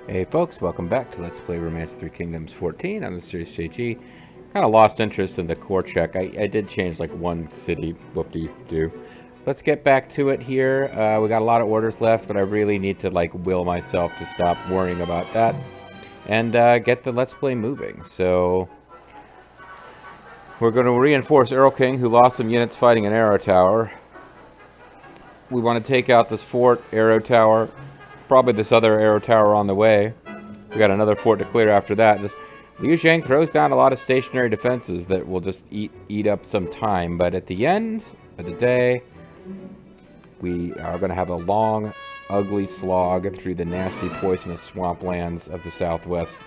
Hey folks, welcome back to Let's Play Romance 3 Kingdoms 14. I'm the Series JG. Kind of lost interest in the core check. I did change like one city, whoop-de-doo. Let's get back to it here. We got a lot of orders left, but I really need to like will myself to stop worrying about that and get the Let's Play moving. So we're going to reinforce Earl King, who lost some units fighting an arrow tower. We want to take out this fort, arrow tower, probably this other arrow tower on the way. We got another fort to clear after that. Liu Zhang throws down a lot of stationary defenses that will just eat up some time. But at the end of the day, we are going to have a long, ugly slog through the nasty, poisonous swamplands of the southwest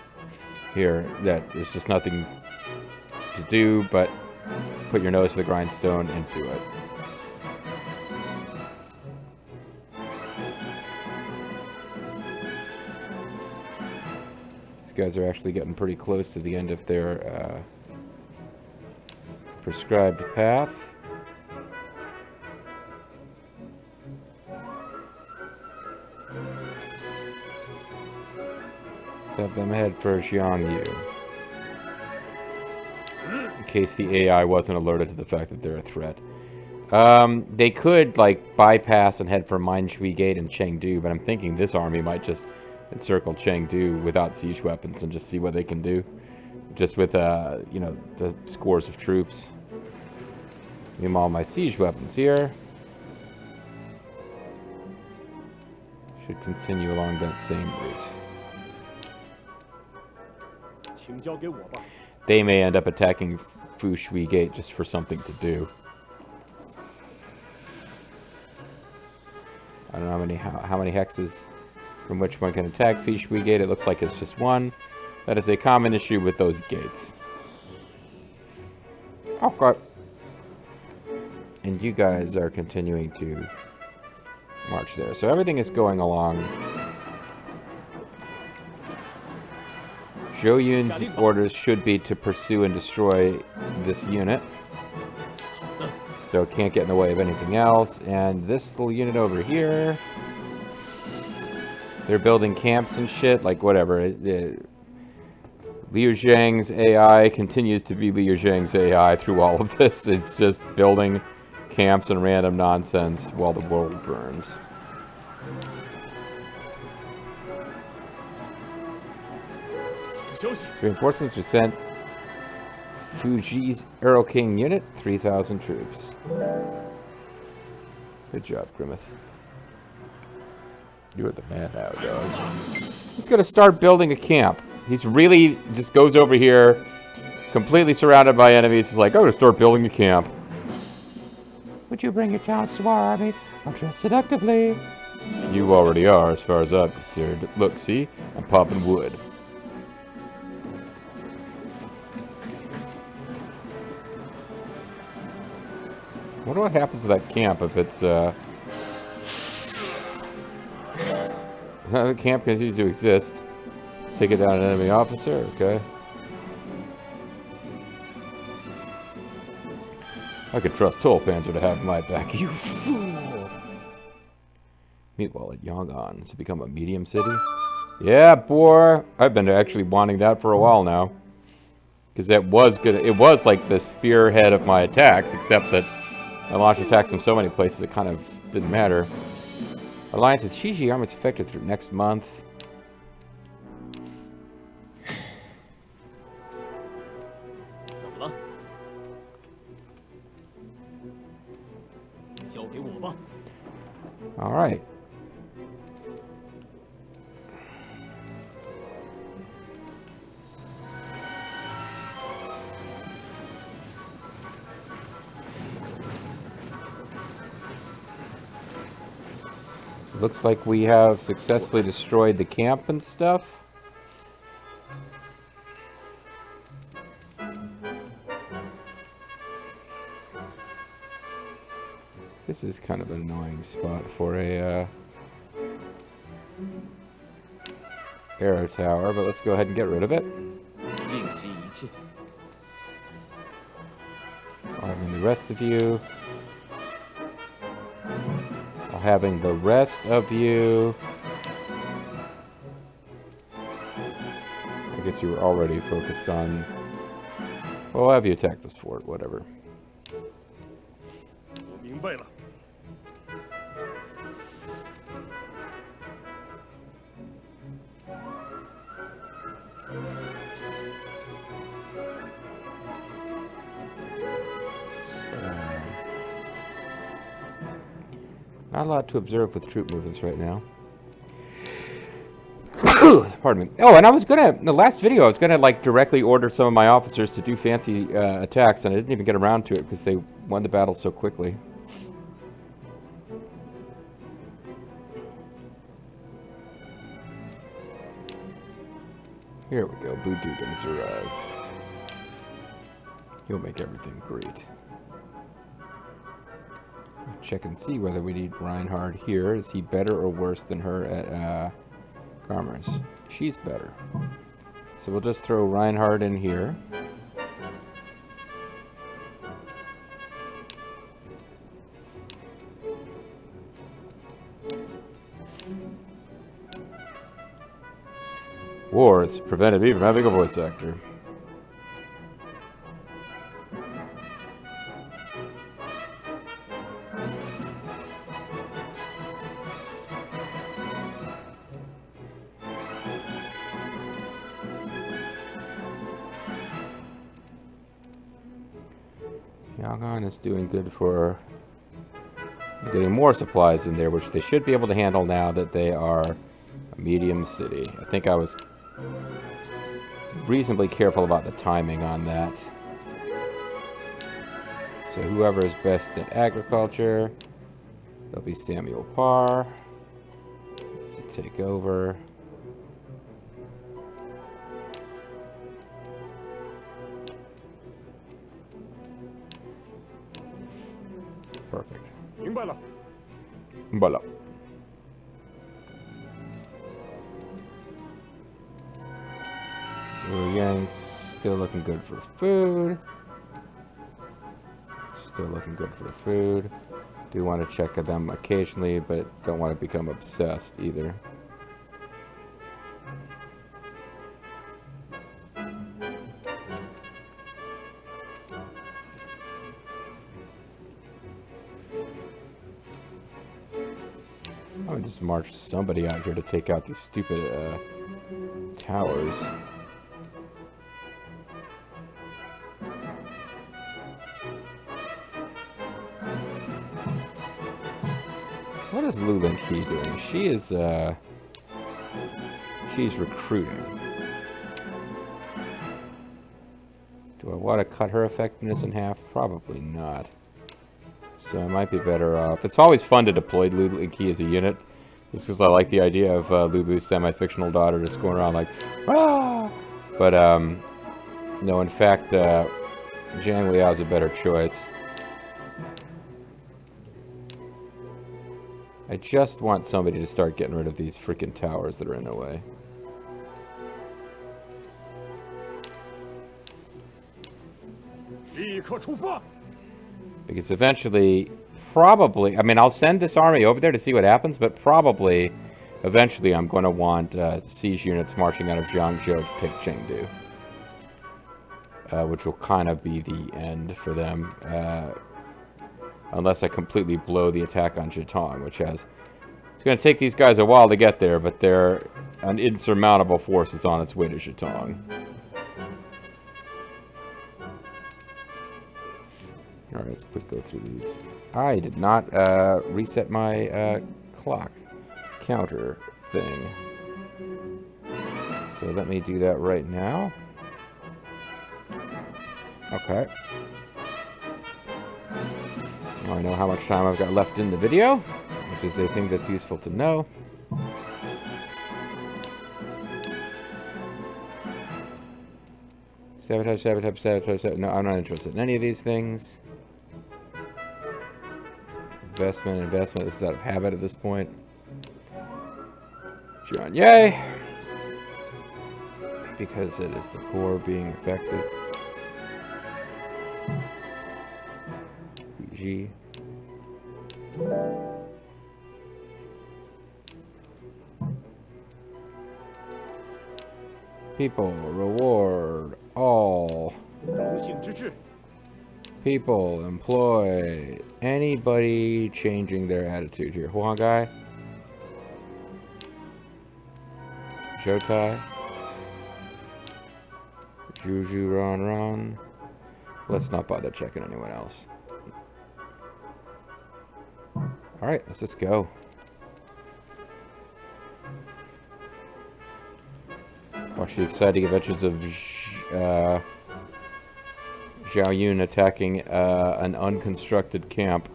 here. That is just nothing to do but put your nose to the grindstone and do it. Guys are actually getting pretty close to the end of their prescribed path. Let's have them head for Zhang in case the AI wasn't alerted to the fact that they're a threat. They could like bypass and head for Mineshui Gate and Chengdu, but I'm thinking this army might just encircle Chengdu without siege weapons and just see what they can do. Just with, you know, the scores of troops. Meanwhile, my siege weapons here should continue along that same route. They may end up attacking Fushui Gate just for something to do. I don't know how many hexes from which one can attack Fushui Gate. It looks like it's just one. That is a common issue with those gates. Okay. And you guys are continuing to march there. So everything is going along. Zhou Yun's orders should be to pursue and destroy this unit. So it can't get in the way of anything else. And this little unit over here, they're building camps and shit, like whatever. Liu Zhang's AI continues to be Liu Zhang's AI through all of this. It's just building camps and random nonsense while the world burns. Reinforcements were sent. Fuji's Arrow King unit, 3,000 troops. Good job, Grimmeth. You're the man now, dog. He's gonna start building a camp. He's really just goes over here, completely surrounded by enemies. He's like, I'm gonna start building a camp. Would you bring your talents to our army? I'll dress seductively. You already are, as far as I'm concerned. Look, see? I'm popping wood. I wonder what happens to that camp if it's, the camp continues to exist. Take it down an enemy officer, okay. I could trust Panzer to have my back, you fool! Meanwhile, at Yang'an, it's become a medium city. Yeah, boy! I've been actually wanting that for a while now. Because that was good. It was like the spearhead of my attacks, except that I launched attacks from so many places it kind of didn't matter. Alliance with Shishi army is effective through next month. All right. Looks like we have successfully destroyed the camp and stuff. This is kind of an annoying spot for a arrow tower, but let's go ahead and get rid of it. Having the rest of you. Having the rest of you I guess you were already focused on... Well, I'll have you attack this fort, whatever. 我明白了。Not a lot to observe with troop movements right now. Pardon me. Oh, and I was gonna, in the last video, I was gonna like directly order some of my officers to do fancy attacks, and I didn't even get around to it because they won the battle so quickly. Here we go. Budugan has arrived. He'll make everything great. Check and see whether we need Reinhard here. Is he better or worse than her at Commerce? She's better. So we'll just throw Reinhard in here. War has prevented me from having a voice actor. Yangon is doing good for getting more supplies in there, which they should be able to handle now that they are a medium city. I think I was reasonably careful about the timing on that. So whoever is best at agriculture, there'll be Samuel Parr to take over. Perfect. 明白了。 Voila. Yang's still looking good for food. Still looking good for food. Do want to check them occasionally, but don't want to become obsessed either. I would just march somebody out here to take out these stupid towers. What is Lulin Key doing? She is, she's recruiting. Do I want to cut her effectiveness in half? Probably not. So I might be better off. It's always fun to deploy Lulin Key as a unit. Just because I like the idea of Lubu's semi-fictional daughter just going around like, ah! But, no, in fact, Zhang Liao's a better choice. I just want somebody to start getting rid of these freaking towers that are in the way. Because eventually, probably, I mean, I'll send this army over there to see what happens, but probably, eventually I'm going to want siege units marching out of Jiangzhou to take Chengdu. Which will kind of be the end for them. Unless I completely blow the attack on Zhejiang, which has... It's going to take these guys a while to get there, but they're an insurmountable force is on its way to Zhejiang. Alright, let's quick go through these. I did not reset my clock counter thing. So let me do that right now. Okay. Now I know how much time I've got left in the video, which is a thing that's useful to know. Sabotage, sabotage, sabotage, sabotage. No, I'm not interested in any of these things. Investment, investment. This is out of habit at this point. John, yay! Because it is the core being affected. G. People, reward all. 荣幸之至。 People, employ. Anybody changing their attitude here? Huang guy? Jotai? Juju Ron. Let's not bother checking anyone else. Alright, let's just go. Watch the exciting adventures of Zhao Yun attacking an unconstructed camp.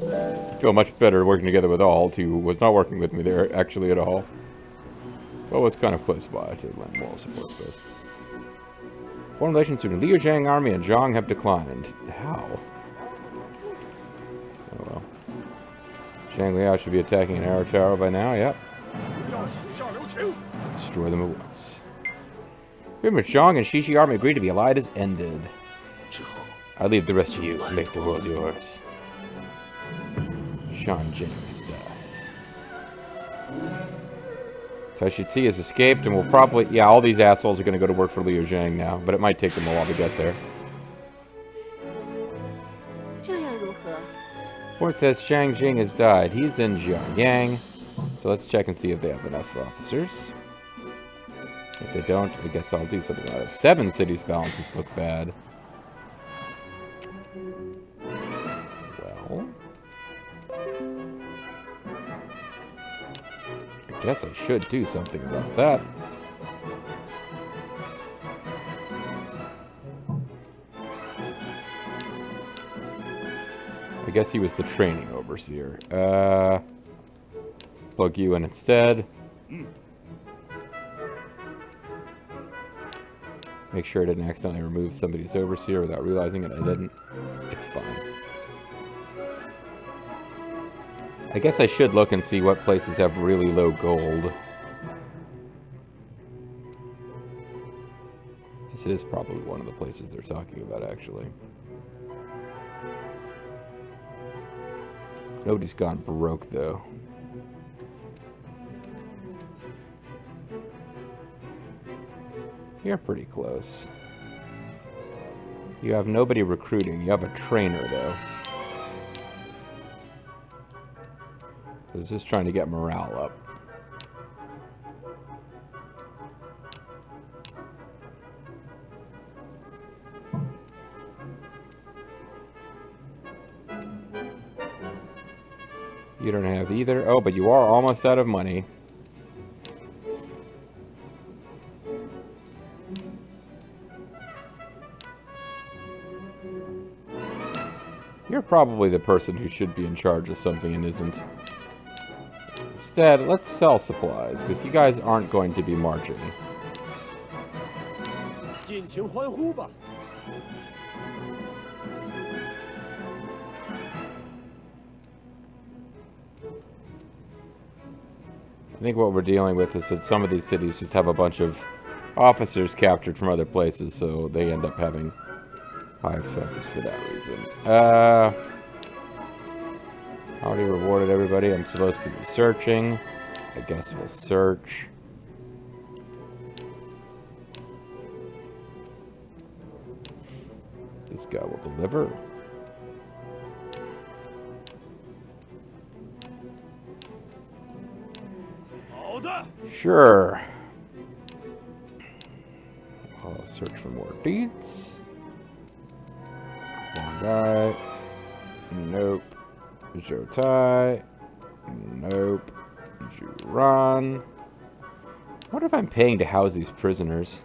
I feel much better working together with Alt, who was not working with me there actually at all. But was kind of close by to lend moral support space. Foreign relations between Liu Zhang army and Zhang have declined. How? Oh well. Zhang Liao should be attacking an arrow tower by now, yep. Destroy them at once. Agreement with Zhang and Shishi army agreed to be allied has ended. I leave the rest of you and make the world yours. Shan Jing has died. Taishi Ci has escaped and will probably... Yeah, all these assholes are going to go to work for Liu Zhang now, but it might take them a while to get there. Report says Shang Jing has died. He's in Jiangyang. So let's check and see if they have enough officers. If they don't, I guess I'll do something about it. 7 cities balances look bad. Well... I guess I should do something about that. I guess he was the training overseer. Plug you in instead. Make sure I didn't accidentally remove somebody's overseer without realizing it. I didn't. It's fine. I guess I should look and see what places have really low gold. This is probably one of the places they're talking about, actually. Nobody's gone broke, though. You're pretty close. You have nobody recruiting. You have a trainer, though. It's just trying to get morale up. You don't have either. Oh, but you are almost out of money. You're probably the person who should be in charge of something and isn't. Instead, let's sell supplies, because you guys aren't going to be marching. I think what we're dealing with is that some of these cities just have a bunch of officers captured from other places, so they end up having high expenses for that reason. Already rewarded everybody. I'm supposed to be searching. I guess we'll search. This guy will deliver. Sure. I'll search for more deeds. One guy. Nope. Jotai. Nope. Juran. I wonder if I'm paying to house these prisoners.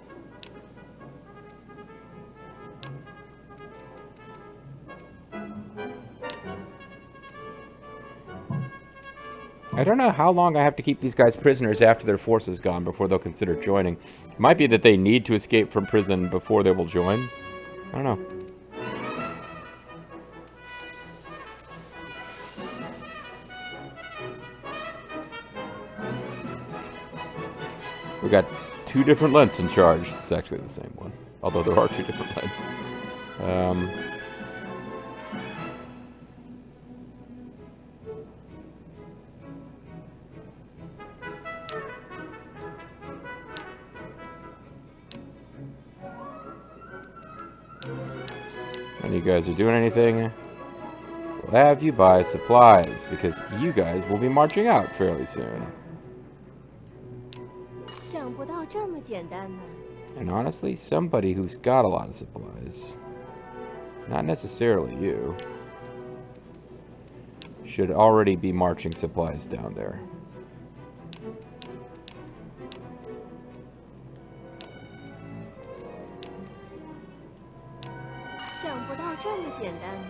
I don't know how long I have to keep these guys prisoners after their force is gone before they'll consider joining. It might be that they need to escape from prison before they will join. I don't know. We got 2 different lengths in charge. It's actually the same one, although there are 2 different lengths. And you guys are doing anything? We'll have you buy supplies, because you guys will be marching out fairly soon. 想不到这么简单呢。 And honestly, somebody who's got a lot of supplies, not necessarily you, should already be marching supplies down there. 想不到这么简单呢。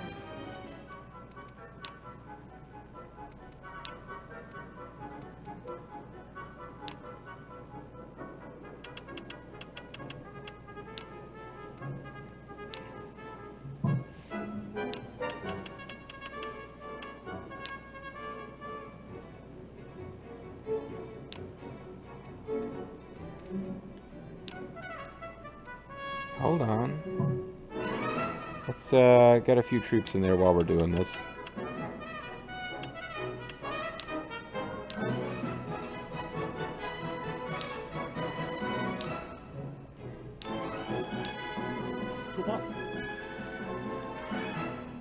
Hold on. Let's get a few troops in there while we're doing this.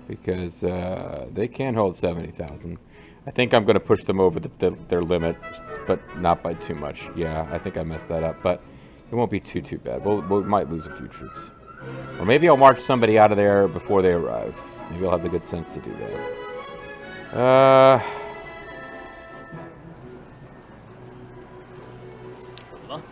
Because they can hold 70,000. I think I'm going to push them over their limit, but not by too much. Yeah, I think I messed that up, but it won't be too bad. We might lose a few troops. Or maybe I'll march somebody out of there before they arrive. Maybe I'll have the good sense to do that. 怎么了？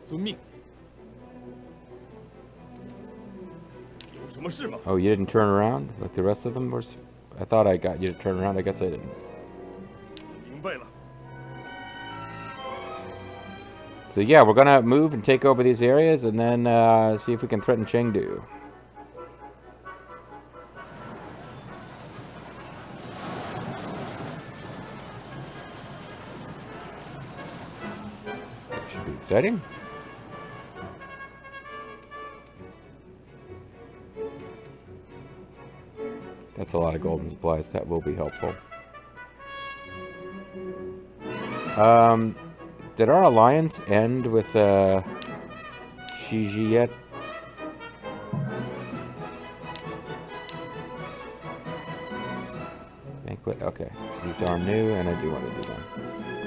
遵命。有什么事吗？ Oh, you didn't turn around like the rest of them were? I thought I got you to turn around. I guess I didn't. 明白了。 So yeah, we're gonna move and take over these areas, and then see if we can threaten Chengdu. That should be exciting. That's a lot of golden supplies. That will be helpful. Did our alliance end with Shiji yet? Banquet. Okay, these are new, and I do want to do them.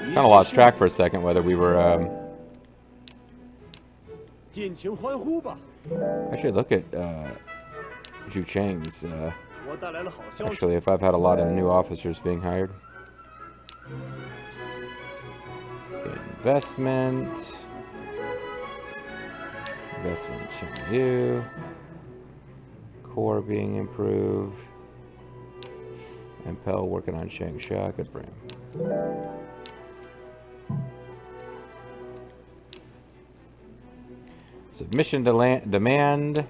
Kind of lost track for a second whether we were. I should look at Zhu Cheng's. Actually, if I've had a lot of new officers being hired. Investment Chengdu. Core being improved. Impel working on Changsha. Good for him. Submission demand.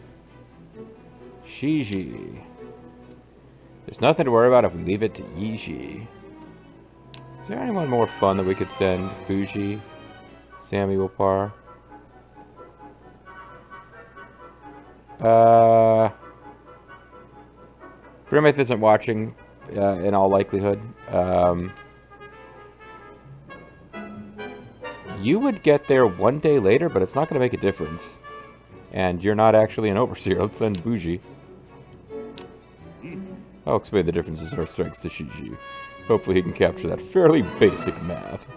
Shiji. There's nothing to worry about if we leave it to Yiji. Is there anyone more fun that we could send? Fuji, Sammy Wapar. Grimith isn't watching, in all likelihood. You would get there one day later, but it's not going to make a difference. And you're not actually an overseer. Let's send Bougie. I'll explain the differences in our strengths to Shiji. Hopefully he can capture that fairly basic math.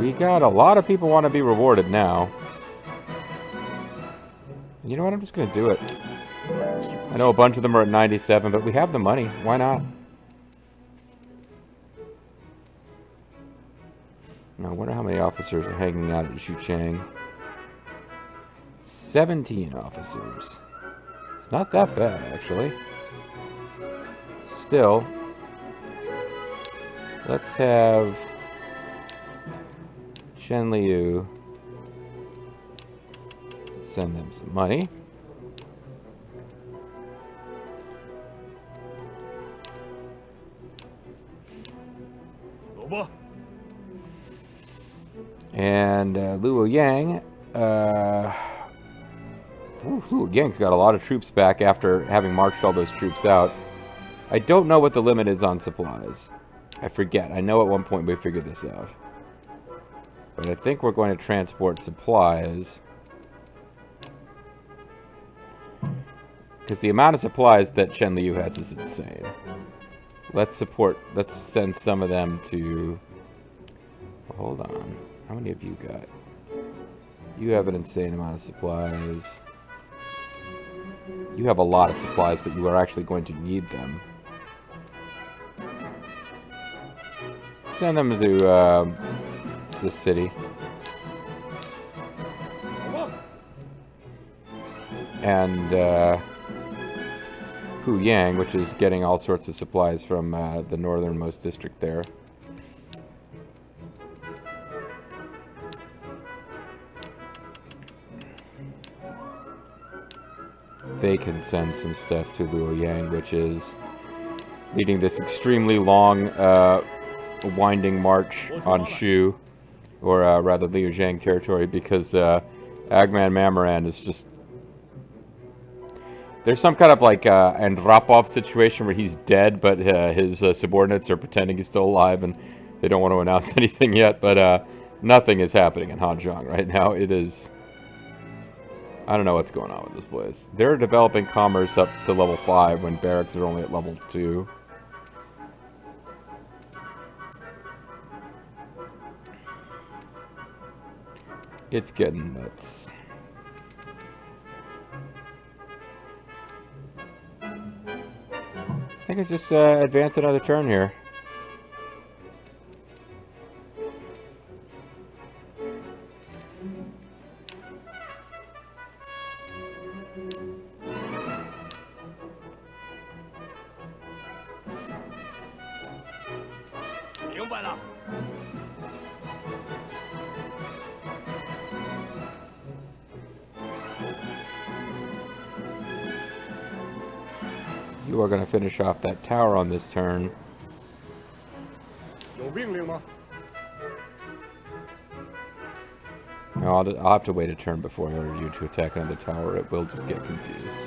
We got a lot of people want to be rewarded now. You know what? I'm just going to do it. I know a bunch of them are at 97, but we have the money. Why not? Now, I wonder how many officers are hanging out at Xuchang. 17 officers. It's not that bad, actually. Still, let's have Chen Liu send them some money. And Luo Yang, Luo Yang's got a lot of troops back after having marched all those troops out. I don't know what the limit is on supplies. I forget. I know at one point we figured this out. But I think we're going to transport supplies. Because the amount of supplies that Chen Liu has is insane. Let's send some of them to... Hold on. How many have you got? You have an insane amount of supplies. You have a lot of supplies, but you are actually going to need them. Send them to the city. And Huyang, which is getting all sorts of supplies from the northernmost district there. They can send some stuff to Luoyang, which is leading this extremely long, winding march on Shu, or rather Liujiang territory, because Agman Mamoran is just... There's some kind of like Andropov situation where he's dead, but his subordinates are pretending he's still alive, and they don't want to announce anything yet, but nothing is happening in Hanzhong right now. It is... I don't know what's going on with this place. They're developing commerce up to level 5 when barracks are only at level 2. It's getting nuts. I think I just advance another turn here. You are going to finish off that tower on this turn. No, I'll have to wait a turn before I order you to attack another tower. It will just get confused.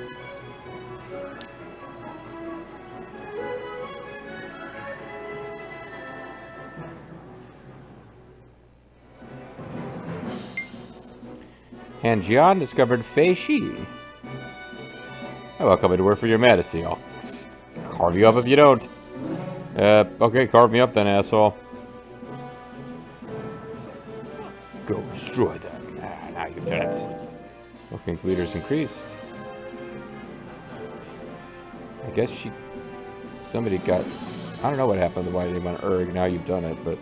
Han Jian discovered Fei Shi. I welcome to work for your majesty. I'll carve you up if you don't. Okay, carve me up then, asshole. Go destroy them. Now you've done it. Well, King's leaders increased. I guess somebody got... I don't know what happened, why they went Erg. Now you've done it, but...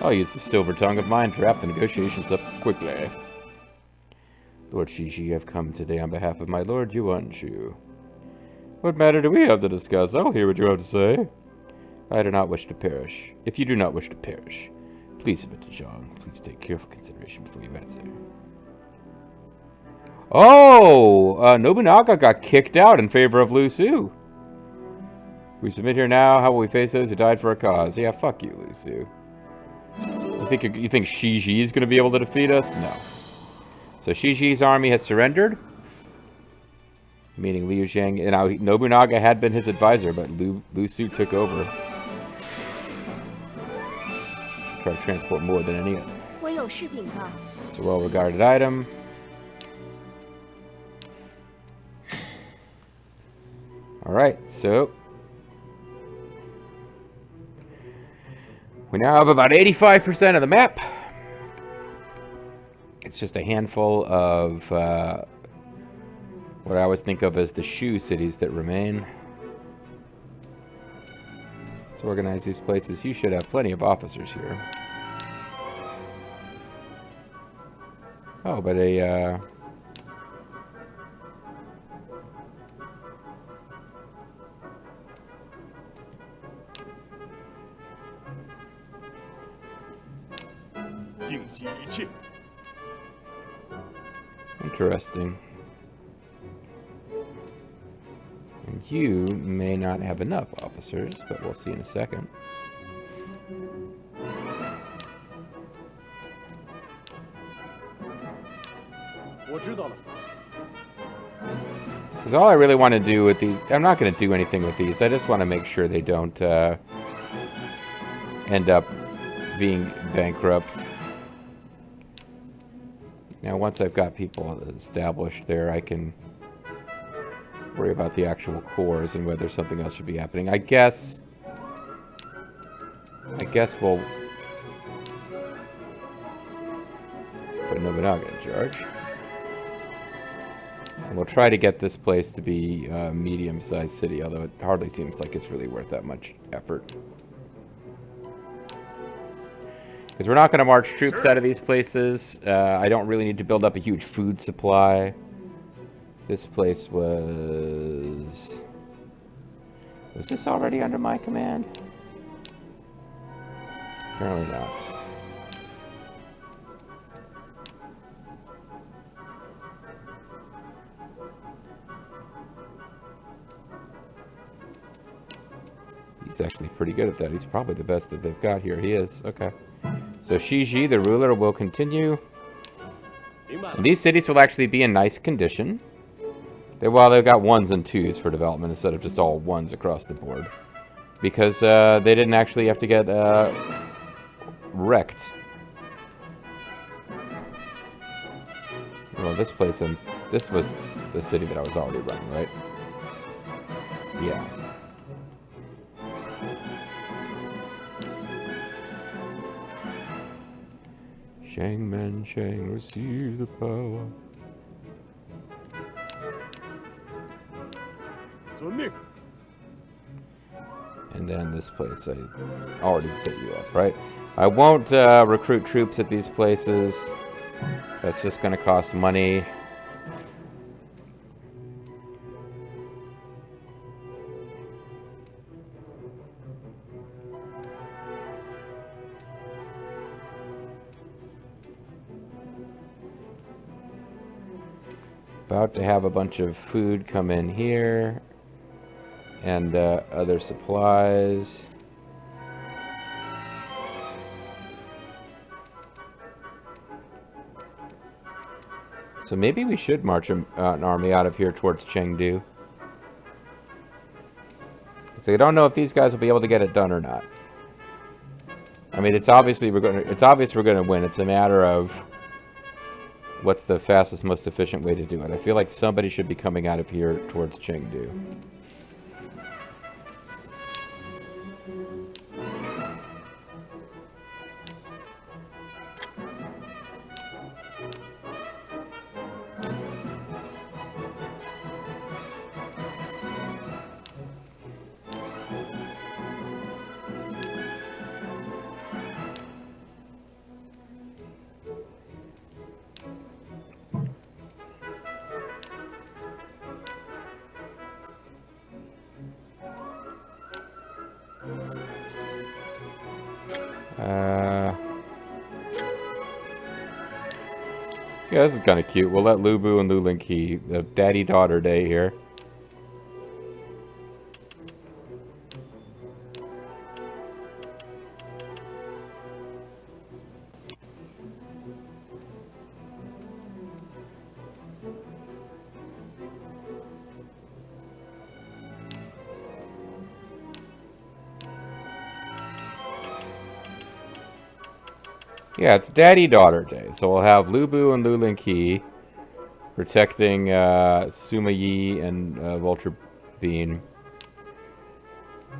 I'll use the silver tongue of mine to wrap the negotiations up quickly. Lord Shishi, I've come today on behalf of my Lord Yuan Shu. What matter do we have to discuss? I'll hear what you have to say. I do not wish to perish. If you do not wish to perish, please submit to Zhang. Please take careful consideration before you answer. Oh! Nobunaga got kicked out in favor of Lu Su. We submit here now. How will we face those who died for a cause? Yeah, fuck you, Lu Su. You think Shiji is going to be able to defeat us? No. So Shiji's army has surrendered, meaning Liu Zhang. And now Nobunaga had been his advisor, but Lu Su took over. Try to transport more than any other. It's a well-regarded item. All right, so we now have about 85% of the map. It's just a handful of what I always think of as the Shu cities that remain. Let's organize these places. You should have plenty of officers here. Oh, but a... Interesting. And you may not have enough officers, but we'll see in a second. Because all I really want to do with these... I'm not going to do anything with these. I just want to make sure they don't end up being bankrupt. Now, once I've got people established there, I can worry about the actual cores and whether something else should be happening. I guess we'll put Nobunaga in charge. And we'll try to get this place to be a medium-sized city, although it hardly seems like it's really worth that much effort. Because we're not going to march troops out of these places. I don't really need to build up a huge food supply. This place was... Was this already under my command? Apparently not. He's actually pretty good at that. He's probably the best that they've got here. He is. Okay. So Shiji, the ruler, will continue. And these cities will actually be in nice condition. Well, they've got 1s and 2s for development instead of just all 1s across the board. Because they didn't actually have to get wrecked. Well, this place, and this was the city that I was already running, right? Yeah. Shang Man Shang, receive the power. And then this place, I already set you up, right? I won't recruit troops at these places. That's just going to cost money. About to have a bunch of food come in here. And other supplies. So maybe we should march an army out of here towards Chengdu. So I don't know if these guys will be able to get it done or not. I mean, it's obvious we're going to win. It's a matter of what's the fastest, most efficient way to do it. I feel like somebody should be coming out of here towards Chengdu. Yeah, this is kind of cute. We'll let Lu Bu and Lu Lingqi, the daddy-daughter day here. Yeah, it's Daddy-Daughter Day, so we'll have Lu Bu and Lu Lingqi protecting Sima Yi and Vulture Bean.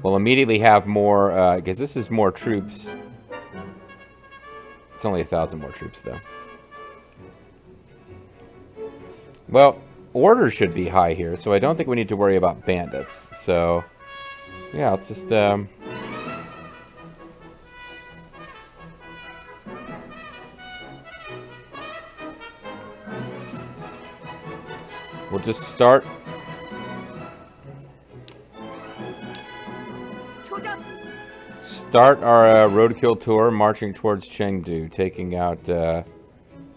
We'll immediately have more, because this is more troops. It's only 1,000 more troops, though. Well, order should be high here, so I don't think we need to worry about bandits. So, yeah, let's just... We'll just start our roadkill tour, marching towards Chengdu, taking out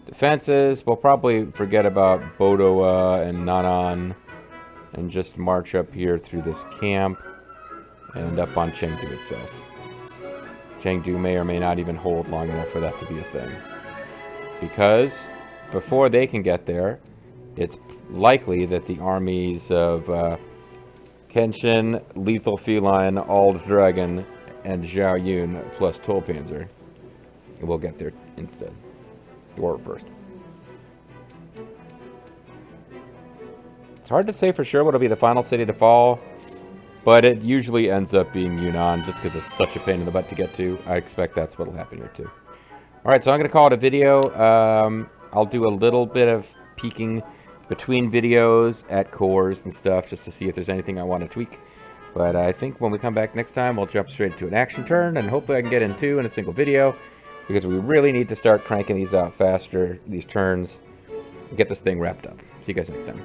defenses. We'll probably forget about Bodoa and Nanan, and just march up here through this camp and up on Chengdu itself. Chengdu may or may not even hold long enough for that to be a thing, because before they can get there, it's likely that the armies of Kenshin, Lethal Feline, Ald Dragon, and Zhao Yun plus Tolpanzer will get there instead. Or first. It's hard to say for sure what'll be the final city to fall, but it usually ends up being Yunnan just because it's such a pain in the butt to get to. I expect that's what'll happen here too. Alright, so I'm going to call it a video. I'll do a little bit of peeking between videos at cores and stuff just to see if there's anything I want to tweak. But I think when we come back next time, we'll jump straight into an action turn, and hopefully I can get in two in a single video, because we really need to start cranking these out faster, these turns, and get this thing wrapped up. See you guys next time.